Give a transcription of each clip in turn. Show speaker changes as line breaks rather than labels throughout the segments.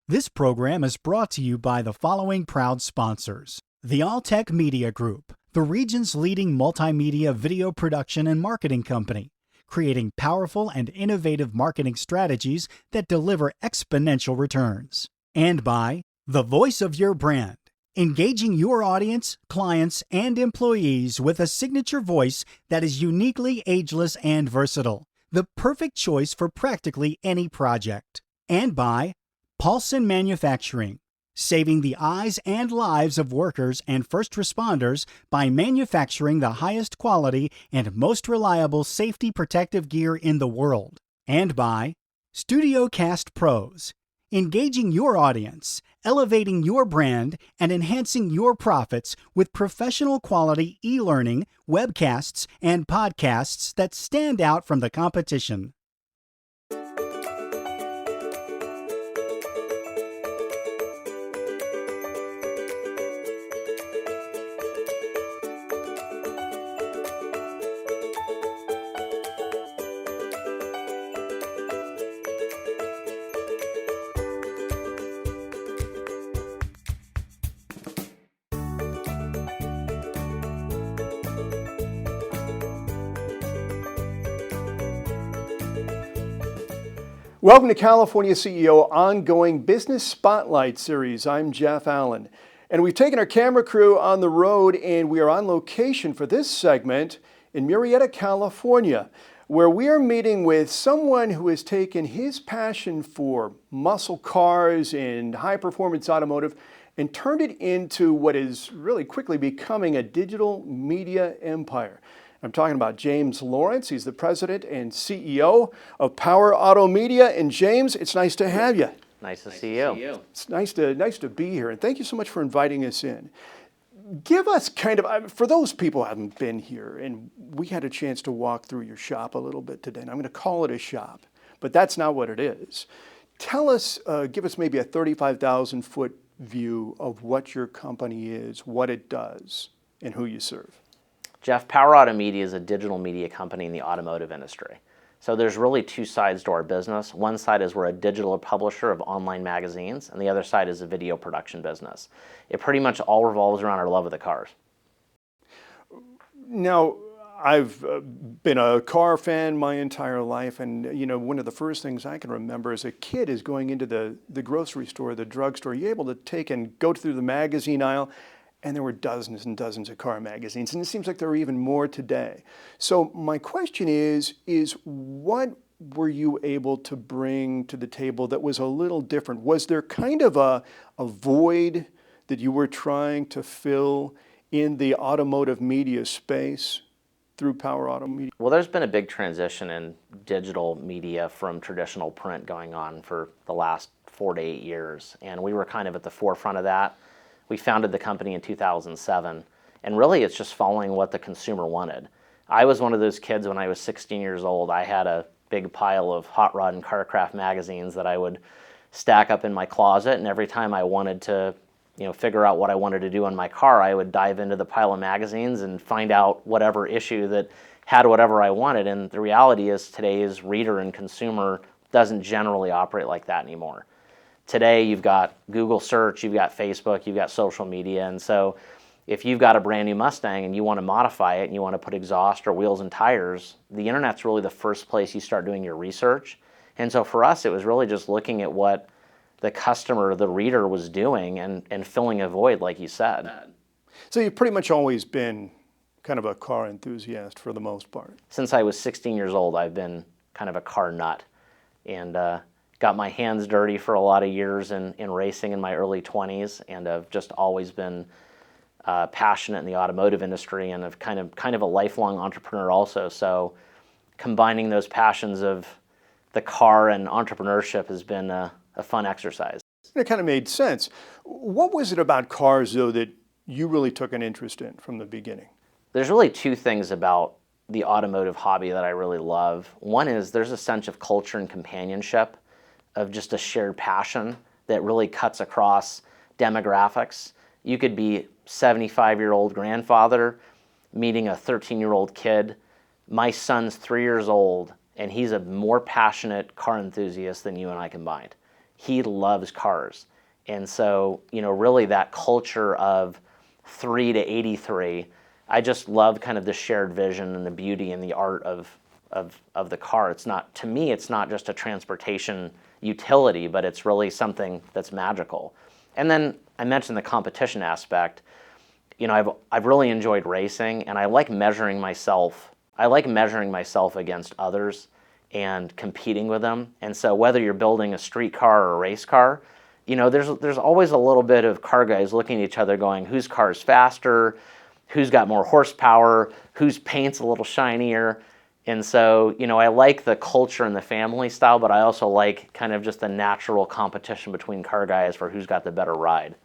This program is brought to you by the following proud sponsors. The Alltech Media Group, the region's leading multimedia video production and marketing company, creating powerful and innovative marketing strategies that deliver exponential returns. And by the voice of your brand, engaging your audience, clients, and employees with a signature voice that is uniquely ageless and versatile, the perfect choice for practically any project. And by Paulson Manufacturing, saving the eyes and lives of workers and first responders by manufacturing the highest quality and most reliable safety protective gear in the world. And by StudioCast Pros, engaging your audience, elevating your brand, and enhancing your profits with professional quality e-learning, webcasts, and podcasts that stand out from the competition.
Welcome to California CEO Ongoing Business Spotlight Series. I'm Jeff Allen, and we've taken our camera crew on the road, and we are on location for this segment in Murrieta, California, where we are meeting with someone who has taken his passion for muscle cars and high-performance automotive and turned it into what is really quickly becoming a digital media empire. I'm talking about James Lawrence. He's the president and CEO of Power Automedia. And James, it's nice to have you.
Nice to see you.
It's nice to be here, and thank you so much for inviting us in. Give us kind of, for those people who haven't been here, and we had a chance to walk through your shop a little bit today, and I'm going to call it a shop, but that's not what it is. Tell us, give us maybe a 35,000-foot view of what your company is, what it does, and who you serve.
Jeff, Power Automedia is a digital media company in the automotive industry. So there's really two sides to our business. One side is we're a digital publisher of online magazines, and the other side is a video production business. It pretty much all revolves around our love of the cars.
Now, I've been a car fan my entire life, and one of the first things I can remember as a kid is going into the grocery store, the drugstore. You're able to take and go through the magazine aisle, and there were dozens and dozens of car magazines, and it seems like there are even more today. So my question is what were you able to bring to the table that was a little different? Was there kind of a void that you were trying to fill in the automotive media space through Power Automedia?
Well, there's been a big transition in digital media from traditional print going on for the last 4 to 8 years, and we were kind of at the forefront of that. We founded the company in 2007, and really it's just following what the consumer wanted. I was one of those kids when I was 16 years old. I had a big pile of hot rod and carcraft magazines that I would stack up in my closet, and every time I wanted to figure out what I wanted to do on my car, I would dive into the pile of magazines and find out whatever issue that had whatever I wanted. And the reality is today's reader and consumer doesn't generally operate like that anymore. Today, you've got Google search, you've got Facebook, you've got social media, and so if you've got a brand new Mustang and you want to modify it and you want to put exhaust or wheels and tires, the internet's really the first place you start doing your research. And so for us, it was really just looking at what the customer, the reader was doing and filling a void, like you said.
So you've pretty much always been kind of a car enthusiast for the most part.
Since I was 16 years old, I've been kind of a car nut, and got my hands dirty for a lot of years in racing in my early 20s, and I've just always been passionate in the automotive industry, and I've kind of a lifelong entrepreneur also. So combining those passions of the car and entrepreneurship has been a fun exercise.
It kind of made sense. What was it about cars, though, that you really took an interest in from the beginning?
There's really two things about the automotive hobby that I really love. One is there's a sense of culture and companionship, of just a shared passion that really cuts across demographics. You could be 75-year-old grandfather meeting a 13-year-old kid. My son's 3 years old, and he's a more passionate car enthusiast than you and I combined. he loves cars. And so, really that culture of 3 to 83, I just love kind of the shared vision and the beauty and the art of the car. It's not, to me, it's not just a transportation utility, but it's really something that's magical. And then I mentioned the competition aspect. I've really enjoyed racing, and I like measuring myself. I like measuring myself against others and competing with them. And so whether you're building a street car or a race car, there's always a little bit of car guys looking at each other going, whose car is faster, who's got more horsepower, whose paint's a little shinier. And so, I like the culture and the family style, but I also like kind of just the natural competition between car guys for who's got the better ride.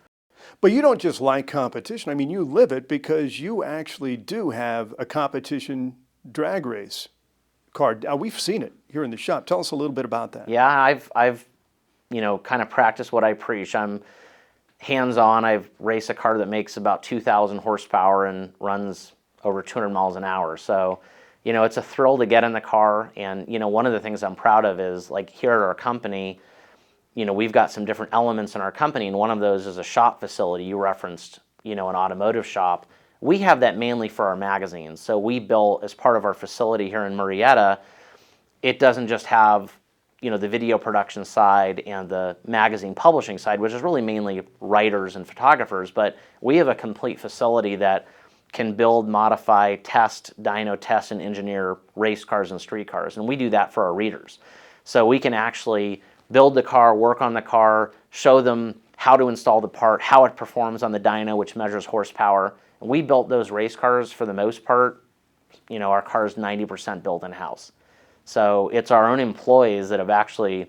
But you don't just like competition. I mean, you live it because you actually do have a competition drag race car. We've seen it here in the shop. Tell us a little bit about that.
Yeah, I've kind of practiced what I preach. I'm hands-on. I've raced a car that makes about 2,000 horsepower and runs over 200 miles an hour. So, it's a thrill to get in the car. And, one of the things I'm proud of is, like, here at our company, we've got some different elements in our company, and one of those is a shop facility. You referenced, an automotive shop. We have that mainly for our magazines. So we built, as part of our facility here in Murrieta, it doesn't just have, the video production side and the magazine publishing side, which is really mainly writers and photographers, but we have a complete facility that can build, modify, test, dyno test, and engineer race cars and street cars. And we do that for our readers. So we can actually build the car, work on the car, show them how to install the part, how it performs on the dyno, which measures horsepower. And we built those race cars for the most part. Our car is 90% built in-house. So it's our own employees that have actually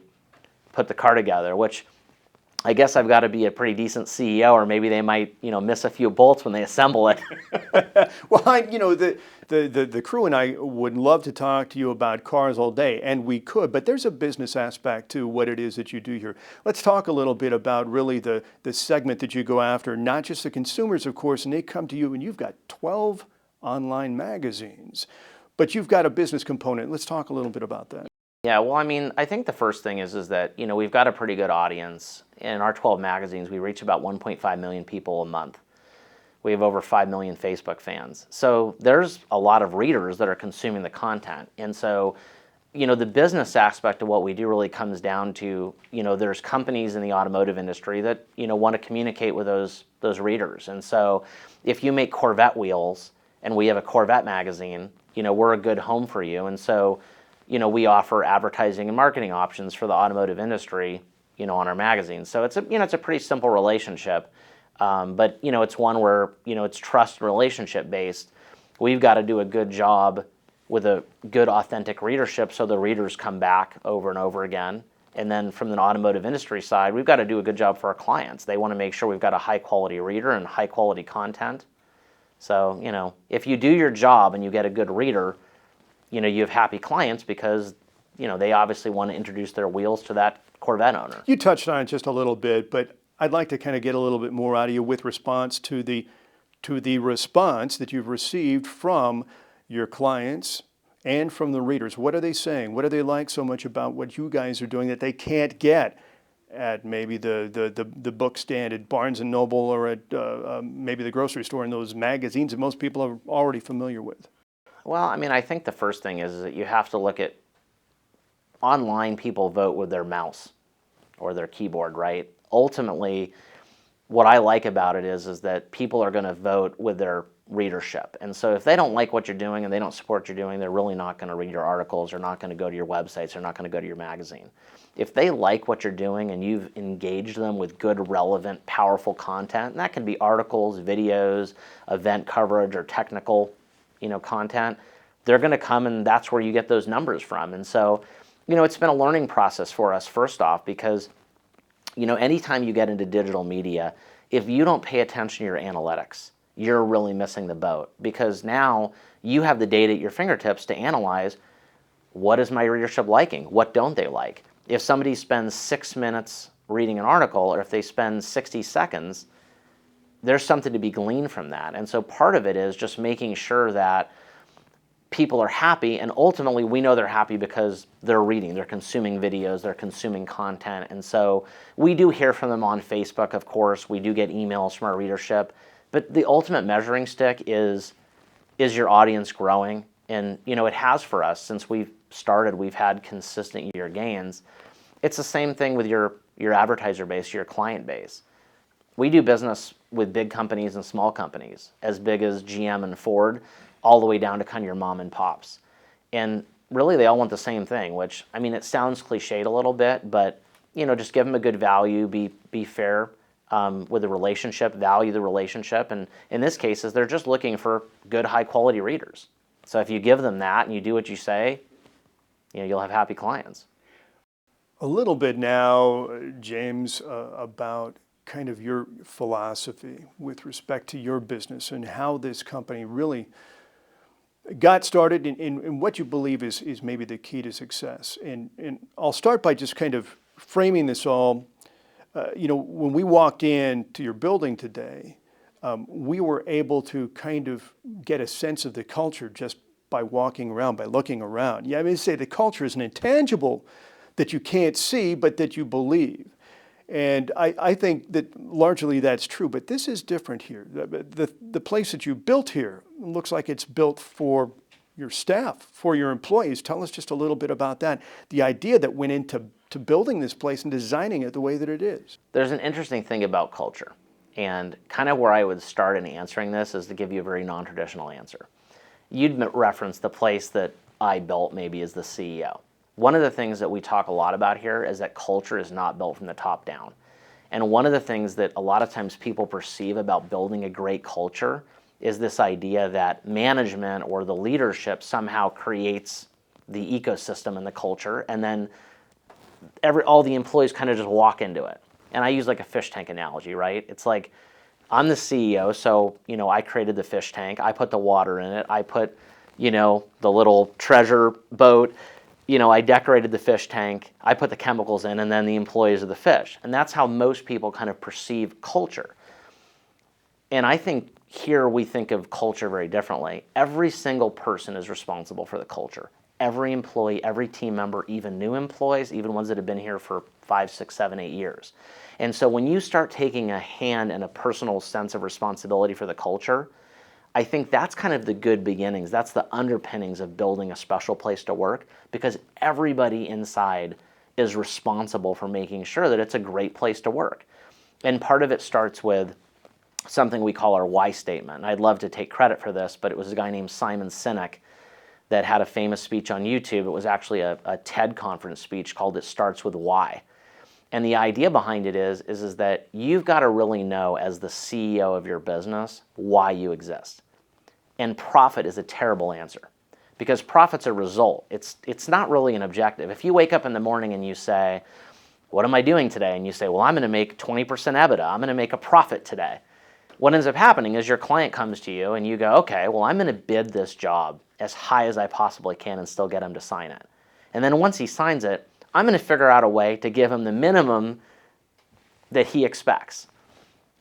put the car together, which I guess I've got to be a pretty decent CEO, or maybe they might, miss a few bolts when they assemble it.
Well, the crew and I would love to talk to you about cars all day, and we could, but there's a business aspect to what it is that you do here. Let's talk a little bit about really the segment that you go after, not just the consumers, of course, and they come to you, and you've got 12 online magazines, but you've got a business component. Let's talk a little bit about that.
Yeah, well, I think the first thing is that, we've got a pretty good audience. In our 12 magazines, we reach about 1.5 million people a month. We have over 5 million Facebook fans. So there's a lot of readers that are consuming the content. And so, the business aspect of what we do really comes down to, there's companies in the automotive industry that, want to communicate with those readers. And so if you make Corvette wheels and we have a Corvette magazine, we're a good home for you. And so, we offer advertising and marketing options for the automotive industry, on our magazines. So it's a pretty simple relationship, but it's one where it's trust and relationship based. We've got to do a good job with a good authentic readership, so the readers come back over and over again. And then from the automotive industry side, we've got to do a good job for our clients. They want to make sure we've got a high quality reader and high quality content. So if you do your job and you get a good reader, you have happy clients because, they obviously want to introduce their wheels to that Corvette owner.
You touched on it just a little bit, but I'd like to kind of get a little bit more out of you with response to the response that you've received from your clients and from the readers. What are they saying? What do they like so much about what you guys are doing that they can't get at maybe the book stand at Barnes & Noble or at maybe the grocery store, in those magazines that most people are already familiar with?
Well, I think the first thing is that you have to look at online. People vote with their mouse or their keyboard, right? Ultimately, what I like about it is that people are going to vote with their readership. And so if they don't like what you're doing and they don't support what you're doing, they're really not going to read your articles, they're not going to go to your websites, they're not going to go to your magazine. If they like what you're doing and you've engaged them with good, relevant, powerful content, and that can be articles, videos, event coverage, or technical content, they're going to come, and that's where you get those numbers from. And so, it's been a learning process for us, first off, because, anytime you get into digital media, if you don't pay attention to your analytics, you're really missing the boat, because now you have the data at your fingertips to analyze, what is my readership liking? What don't they like? If somebody spends 6 minutes reading an article, or if they spend 60 seconds, there's something to be gleaned from that. And so part of it is just making sure that people are happy, and ultimately we know they're happy because they're reading, they're consuming videos, they're consuming content. And so we do hear from them on Facebook, of course. We do get emails from our readership. But the ultimate measuring stick is your audience growing? And it has for us. Since we've started, we've had consistent year gains. It's the same thing with your advertiser base, your client base. We do business with big companies and small companies, as big as GM and Ford, all the way down to kind of your mom and pops. And really they all want the same thing, which, it sounds cliched a little bit, but, just give them a good value, be fair with the relationship, value the relationship. And in this case, they're just looking for good, high quality readers. So if you give them that and you do what you say, you'll have happy clients.
A little bit now, James, about kind of your philosophy with respect to your business and how this company really got started and what you believe is maybe the key to success. And I'll start by just kind of framing this all. When we walked into your building today, we were able to kind of get a sense of the culture just by walking around, by looking around. Yeah, say the culture is an intangible that you can't see, but that you believe. And I think that largely that's true, but this is different here. The place that you built here looks like it's built for your staff, for your employees. Tell us just a little bit about that, the idea that went into building this place and designing it the way that it is.
There's an interesting thing about culture, and kind of where I would start in answering this is to give you a very non-traditional answer. You'd reference the place that I built maybe as the CEO. One of the things that we talk a lot about here is that culture is not built from the top down. And one of the things that a lot of times people perceive about building a great culture is this idea that management or the leadership somehow creates the ecosystem and the culture, and then all the employees kind of just walk into it. And I use like a fish tank analogy, right? It's like, I'm the CEO, so I created the fish tank, I put the water in it, I put the little treasure boat, I decorated the fish tank, I put the chemicals in, and then the employees are the fish. And that's how most people kind of perceive culture. And I think here we think of culture very differently. Every single person is responsible for the culture. Every employee, every team member, even new employees, even ones that have been here for 5, 6, 7, 8 years. And so when you start taking a hand and a personal sense of responsibility for the culture, I think that's kind of the good beginnings. That's the underpinnings of building a special place to work, because everybody inside is responsible for making sure that it's a great place to work. And part of it starts with something we call our why statement. I'd love to take credit for this, but it was a guy named Simon Sinek that had a famous speech on YouTube. It was actually a TED conference speech called It Starts With Why. And the idea behind it is that you've got to really know, as the CEO of your business, why you exist. And profit is a terrible answer, because profit's a result. It's not really an objective. If you wake up in the morning and you say, what am I doing today? And you say, well, I'm going to make 20% EBITDA. I'm going to make a profit today. What ends up happening is your client comes to you and you go, okay, well, I'm going to bid this job as high as I possibly can and still get him to sign it. And then once he signs it, I'm going to figure out a way to give him the minimum that he expects.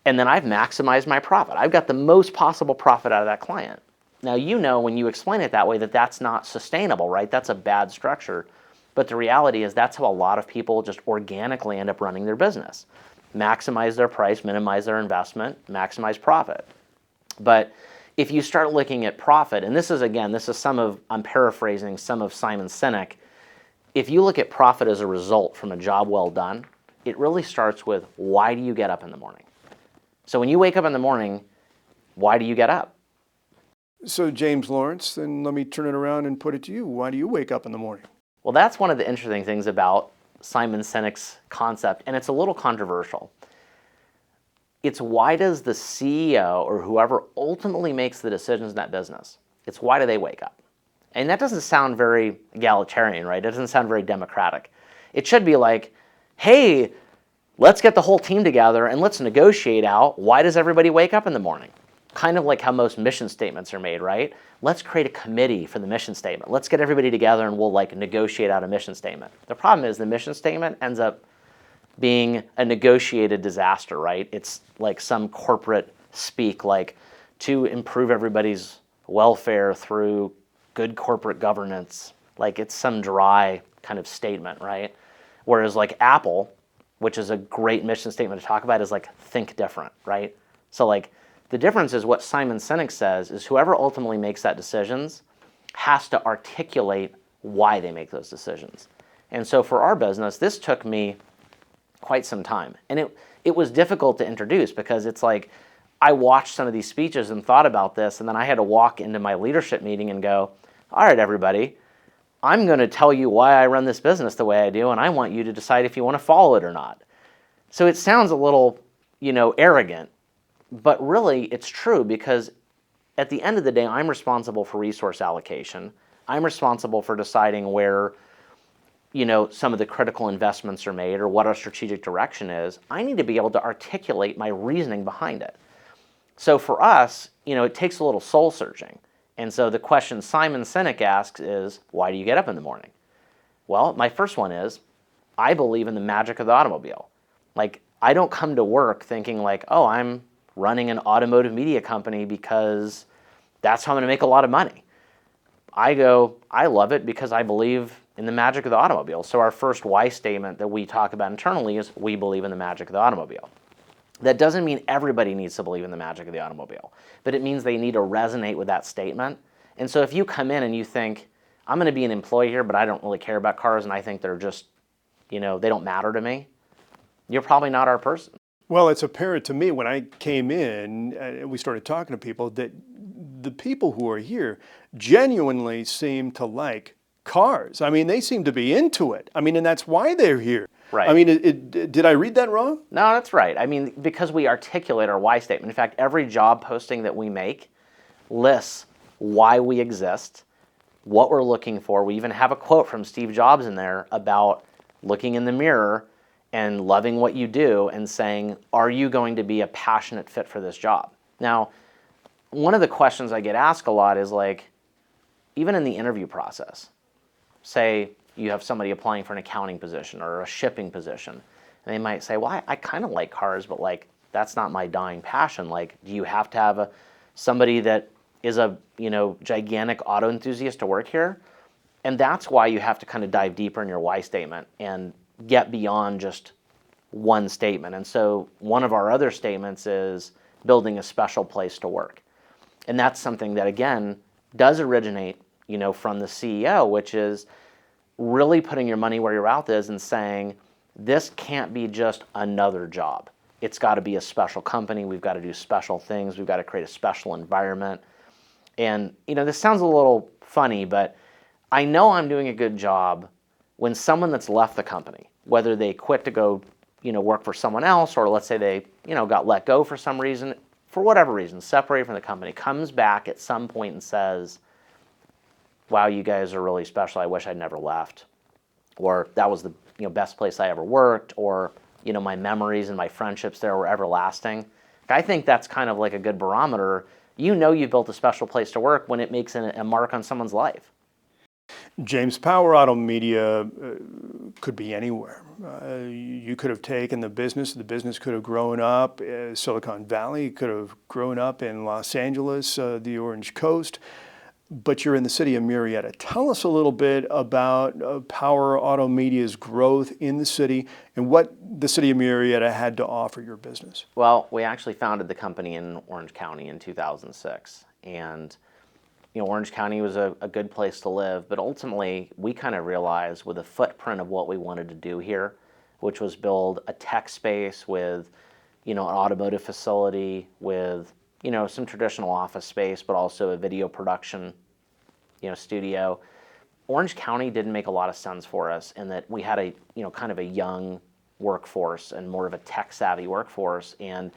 And then I've maximized my profit. I've got the most possible profit out of that client. Now, when you explain it that way, that's not sustainable, right? That's a bad structure. But the reality is that's how a lot of people just organically end up running their business. Maximize their price, minimize their investment, maximize profit. But if you start looking at profit, and this is I'm paraphrasing some of Simon Sinek. If you look at profit as a result from a job well done, it really starts with, why do you get up in the morning? So when you wake up in the morning, why do you get up?
So James Lawrence, then let me turn it around and put it to you. Why do you wake up in the morning?
Well, that's one of the interesting things about Simon Sinek's concept, and it's a little controversial. It's, why does the CEO or whoever ultimately makes the decisions in that business, it's why do they wake up? And that doesn't sound very egalitarian, right? It doesn't sound very democratic. It should be like, hey, let's get the whole team together and let's negotiate out, why does everybody wake up in the morning? Kind of like how most mission statements are made, right? Let's create a committee for the mission statement. Let's get everybody together and we'll negotiate out a mission statement. The problem is the mission statement ends up being a negotiated disaster, right? It's like some corporate speak, like to improve everybody's welfare through good corporate governance, like it's some dry kind of statement, right? Whereas like Apple, which is a great mission statement to talk about, is like think different, right? So like the difference is what Simon Sinek says is whoever ultimately makes that decisions has to articulate why they make those decisions. And so for our business, this took me quite some time. And it was difficult to introduce because it's like I watched some of these speeches and thought about this, and then I had to walk into my leadership meeting and go, all right, everybody, I'm going to tell you why I run this business the way I do, and I want you to decide if you want to follow it or not. So it sounds a little, arrogant, but really it's true because at the end of the day, I'm responsible for resource allocation. I'm responsible for deciding where, some of the critical investments are made or what our strategic direction is. I need to be able to articulate my reasoning behind it. So for us, it takes a little soul searching. And so the question Simon Sinek asks is, why do you get up in the morning? Well, my first one is, I believe in the magic of the automobile. Like, I don't come to work thinking like, oh, I'm running an automotive media company because that's how I'm going to make a lot of money. I love it because I believe in the magic of the automobile. So our first why statement that we talk about internally is, we believe in the magic of the automobile. That doesn't mean everybody needs to believe in the magic of the automobile, but it means they need to resonate with that statement. And so if you come in and you think, I'm going to be an employee here, but I don't really care about cars and I think they're just, they don't matter to me, you're probably not our person.
Well, it's apparent to me when I came in and we started talking to people that the people who are here genuinely seem to like cars. I mean, they seem to be into it. I mean, and that's why they're here.
Right.
I mean, did I read that wrong?
No, that's right. I mean, because we articulate our why statement. In fact, every job posting that we make lists why we exist, what we're looking for. We even have a quote from Steve Jobs in there about looking in the mirror and loving what you do and saying, are you going to be a passionate fit for this job? Now, one of the questions I get asked a lot is like, even in the interview process, say you have somebody applying for an accounting position or a shipping position, and they might say, well, I kind of like cars, but like, that's not my dying passion. Like, do you have to have somebody that is a, gigantic auto enthusiast to work here? And that's why you have to kind of dive deeper in your why statement and get beyond just one statement. And so one of our other statements is building a special place to work. And that's something that, again, does originate, from the CEO, which is really putting your money where your mouth is and saying, this can't be just another job. It's got to be a special company. We've got to do special things. We've got to create a special environment. And, this sounds a little funny, but I know I'm doing a good job when someone that's left the company, whether they quit to go, work for someone else, or let's say they, got let go for some reason, for whatever reason, separated from the company, comes back at some point and says, wow, you guys are really special. I wish I'd never left. Or that was the best place I ever worked. Or, my memories and my friendships there were everlasting. I think that's kind of like a good barometer. You've built a special place to work when it makes a mark on someone's life.
James, Power Auto Media could be anywhere. You could have taken the business could have grown up Silicon Valley, could have grown up in Los Angeles, the Orange Coast, but you're in the city of Murrieta. Tell us a little bit about Power Auto Media's growth in the city and what the city of Murrieta had to offer your business.
Well, we actually founded the company in Orange County in 2006, and Orange County was a good place to live, but ultimately we kind of realized with the footprint of what we wanted to do here, which was build a tech space with, an automotive facility with, some traditional office space, but also a video production, studio. Orange County didn't make a lot of sense for us in that we had a, kind of a young workforce and more of a tech-savvy workforce, and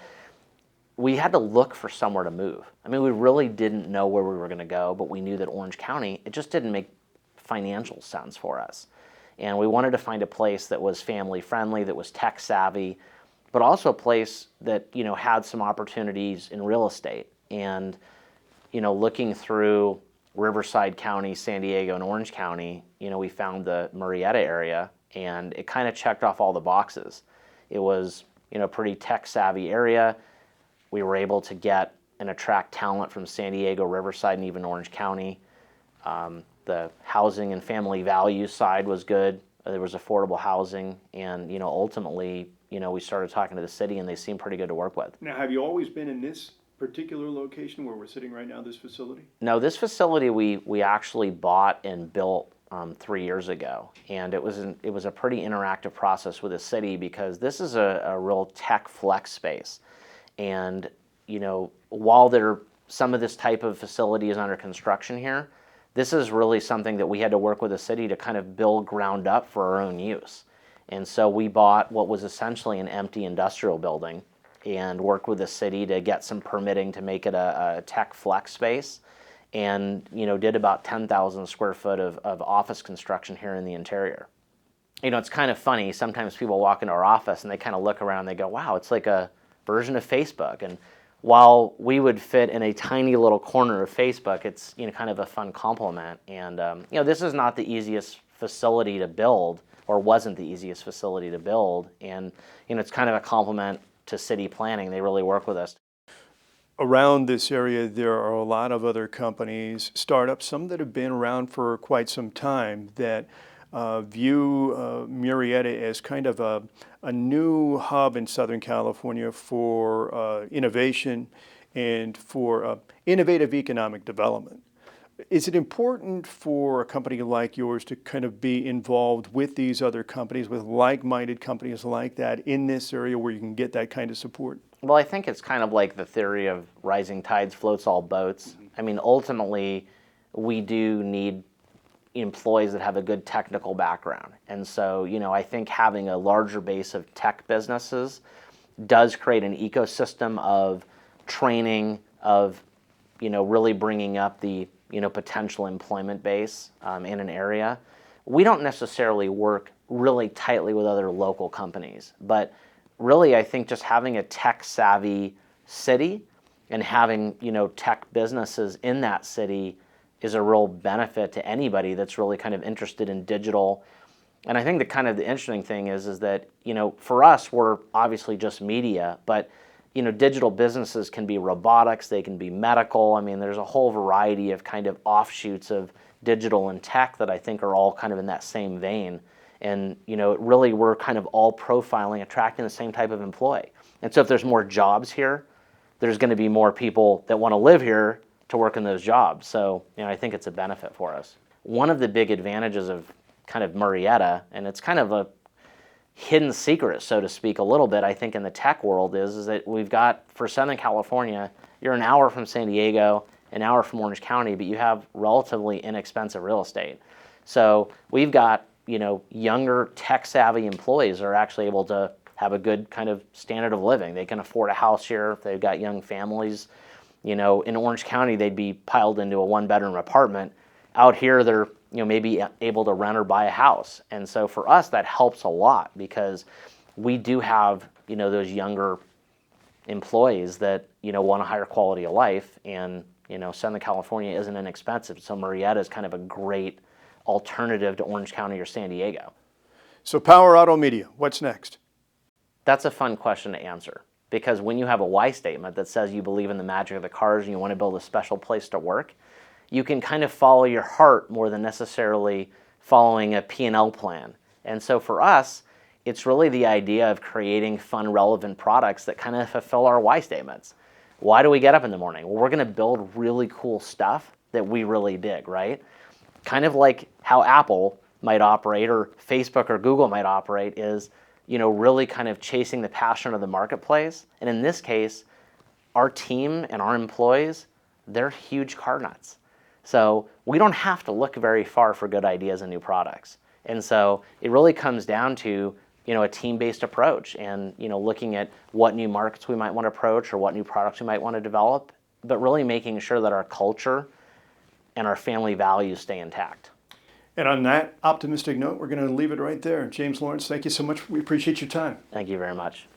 we had to look for somewhere to move. I mean, we really didn't know where we were going to go, but we knew that Orange County, it just didn't make financial sense for us. And we wanted to find a place that was family-friendly, that was tech-savvy, but also a place that, had some opportunities in real estate. And, looking through Riverside County, San Diego, and Orange County, we found the Murrieta area, and it kind of checked off all the boxes. It was, pretty tech-savvy area. We were able to get and attract talent from San Diego, Riverside, and even Orange County. The housing and family value side was good. There was affordable housing, and ultimately, we started talking to the city, and they seemed pretty good to work with.
Now, have you always been in this particular location where we're sitting right now, this facility?
No, this facility we actually bought and built 3 years ago, and it was a pretty interactive process with the city because this is a real tech flex space, and while some of this type of facility is under construction here, this is really something that we had to work with the city to kind of build ground up for our own use. And so we bought what was essentially an empty industrial building and worked with the city to get some permitting to make it a tech flex space, and did about 10,000 square foot of office construction here in the interior. It's kind of funny. Sometimes people walk into our office and they kind of look around and they go, wow, it's like a version of Facebook. And while we would fit in a tiny little corner of Facebook, it's kind of a fun complement. And this is not the easiest facility to build, or wasn't the easiest facility to build. And it's kind of a complement to city planning. They really work with us.
Around this area, there are a lot of other companies, startups, some that have been around for quite some time, that view Murrieta as kind of a new hub in Southern California for innovation and for innovative economic development. Is it important for a company like yours to kind of be involved with these other companies, with like-minded companies like that in this area where you can get that kind of support?
Well, I think it's kind of like the theory of rising tides floats all boats. I mean, ultimately, we do need employees that have a good technical background. And so, I think having a larger base of tech businesses does create an ecosystem of training, of, really bringing up the, potential employment base in an area. We don't necessarily work really tightly with other local companies, but really, I think just having a tech-savvy city and having, tech businesses in that city is a real benefit to anybody that's really kind of interested in digital. And I think the interesting thing is that, for us, we're obviously just media, but, digital businesses can be robotics, they can be medical. I mean, there's a whole variety of kind of offshoots of digital and tech that I think are all kind of in that same vein. And, really we're kind of all profiling, attracting the same type of employee. And so if there's more jobs here, there's going to be more people that want to live here to work in those jobs. So, I think it's a benefit for us. One of the big advantages of kind of Murrieta, and it's kind of a hidden secret, so to speak, a little bit, I think, in the tech world is that we've got, for Southern California, you're an hour from San Diego, an hour from Orange County, but you have relatively inexpensive real estate. So we've got, younger tech-savvy employees are actually able to have a good kind of standard of living. They can afford a house here if they've got young families. In Orange County, they'd be piled into a one-bedroom apartment. Out here, they're maybe able to rent or buy a house. And so for us, that helps a lot because we do have, those younger employees that, want a higher quality of life. And, Southern California isn't inexpensive. So Murrieta is kind of a great alternative to Orange County or San Diego.
So Power Auto Media, what's next?
That's a fun question to answer because when you have a why statement that says you believe in the magic of the cars and you want to build a special place to work, you can kind of follow your heart more than necessarily following a P&L plan. And so for us, it's really the idea of creating fun, relevant products that kind of fulfill our why statements. Why do we get up in the morning? Well, we're going to build really cool stuff that we really dig, right? Kind of like how Apple might operate or Facebook or Google might operate is, really kind of chasing the passion of the marketplace. And in this case, our team and our employees, they're huge car nuts. So we don't have to look very far for good ideas and new products. And so it really comes down to, a team-based approach and, looking at what new markets we might want to approach or what new products we might want to develop, but really making sure that our culture and our family values stay intact.
And on that optimistic note, we're going to leave it right there. James Lawrence, thank you so much. We appreciate your time.
Thank you very much.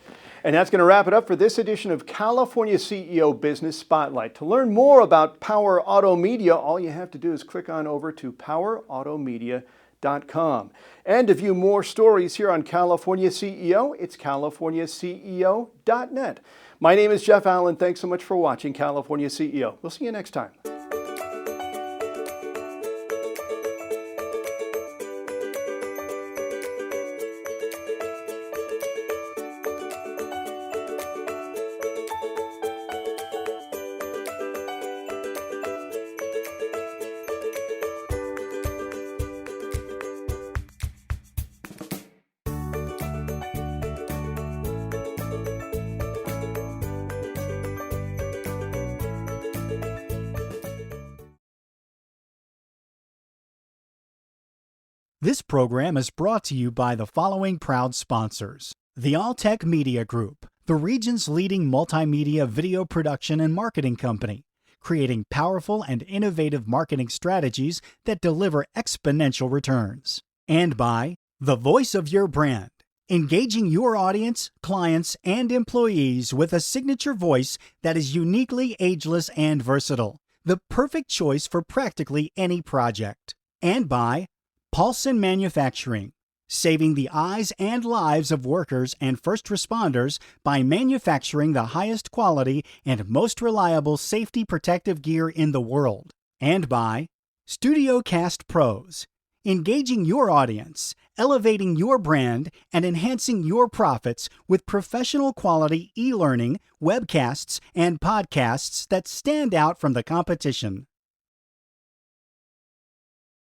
And that's going to wrap it up for this edition of California CEO Business Spotlight. To learn more about Power Auto Media, all you have to do is click on over to powerautomedia.com. And to view more stories here on California CEO, it's californiaceo.net. My name is Jeff Allen. Thanks so much for watching California CEO. We'll see you next time.
This program is brought to you by the following proud sponsors: the Alltech Media Group, the region's leading multimedia video production and marketing company, creating powerful and innovative marketing strategies that deliver exponential returns. And by the voice of your brand, engaging your audience, clients, and employees with a signature voice that is uniquely ageless and versatile, the perfect choice for practically any project. And by Paulson Manufacturing, saving the eyes and lives of workers and first responders by manufacturing the highest quality and most reliable safety protective gear in the world. And by StudioCast Pros, engaging your audience, elevating your brand, and enhancing your profits with professional quality e-learning, webcasts, and podcasts that stand out from the competition.